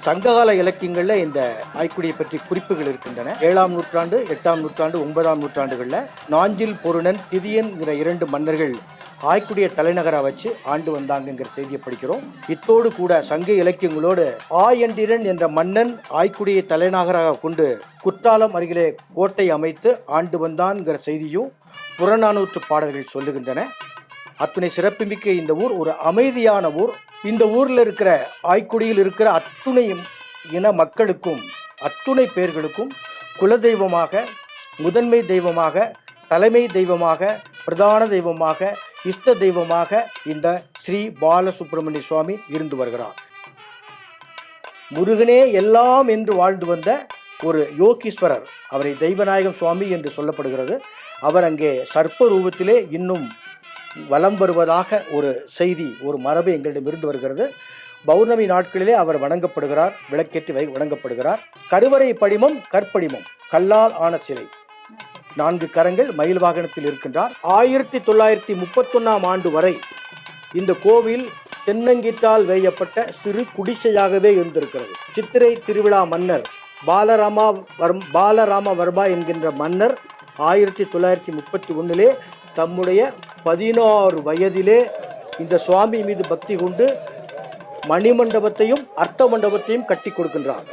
சங்ககால இலக்கியங்களில் இந்த ஆய்க்குடியை பற்றி குறிப்புகள் இருக்கின்றன. 7ஆம் நூற்றாண்டு, 8ஆம் நூற்றாண்டு, 9ஆம் நூற்றாண்டுகளில் நாஞ்சில் பொருணன், திதியன்கிற 2 மன்னர்கள் ஆய்க்குடிய தலைநகரை வச்சு ஆண்டு வந்தாங்கிற செய்தியை படிக்கிறோம். இத்தோடு கூட சங்க இலக்கியங்களோடு ஆயண்டிரன் என்ற மன்னன் ஆய்க்குடியை தலைநகராக கொண்டு குற்றாலம் அருகிலே கோட்டை அமைத்து ஆண்டு வந்தான்கிற செய்தியும் புறநானூற்று பாடல்கள் சொல்லுகின்றன. அத்துணை சிறப்புமிக்க இந்த ஊர் ஒரு அமைதியான ஊர். இந்த ஊரில் இருக்கிற ஆய்க்குடியில் இருக்கிற அத்துணை இன மக்களுக்கும் அத்துணை பேர்களுக்கும் குலதெய்வமாக, முதன்மை தெய்வமாக, தலைமை தெய்வமாக, பிரதான தெய்வமாக, இஷ்ட தெய்வமாக இந்த ஸ்ரீ பாலசுப்பிரமணிய சுவாமி இருந்து வருகிறார். முருகனே எல்லாம் என்று வாழ்ந்து வந்த ஒரு யோகீஸ்வரர், அவரை தெய்வநாயகம் சுவாமி என்று சொல்லப்படுகிறது. அவர் அங்கே சர்ப்ப ரூபத்திலே இன்னும் வலம் வருவதாக ஒரு செய்தி, ஒரு மரபு எங்களிடமிருந்து வருகிறது. பௌர்ணமி நாட்களிலே அவர் வணங்கப்படுகிறார், விளக்கேற்றி வணங்கப்படுகிறார். கருவறை படிமம், கற்படிமம், கல்லால் ஆன சிலை, 4 கரங்கள், மயில் வாகனத்தில் இருக்கின்றார். 1931ஆம் ஆண்டு வரை இந்த கோவில் தென்னங்கீற்றால் வேயப்பட்ட சிறு குடிசையாகவே இருந்திருக்கிறது. சித்திரை திருவிழா மன்னர் பாலராமவர்மா என்கின்ற மன்னர் 1931 தம்முடைய 16 வயதிலே இந்த சுவாமி மீது பக்தி கொண்டு மணிமண்டபத்தையும் அர்த்த மண்டபத்தையும் கட்டி கொடுக்கின்றார்.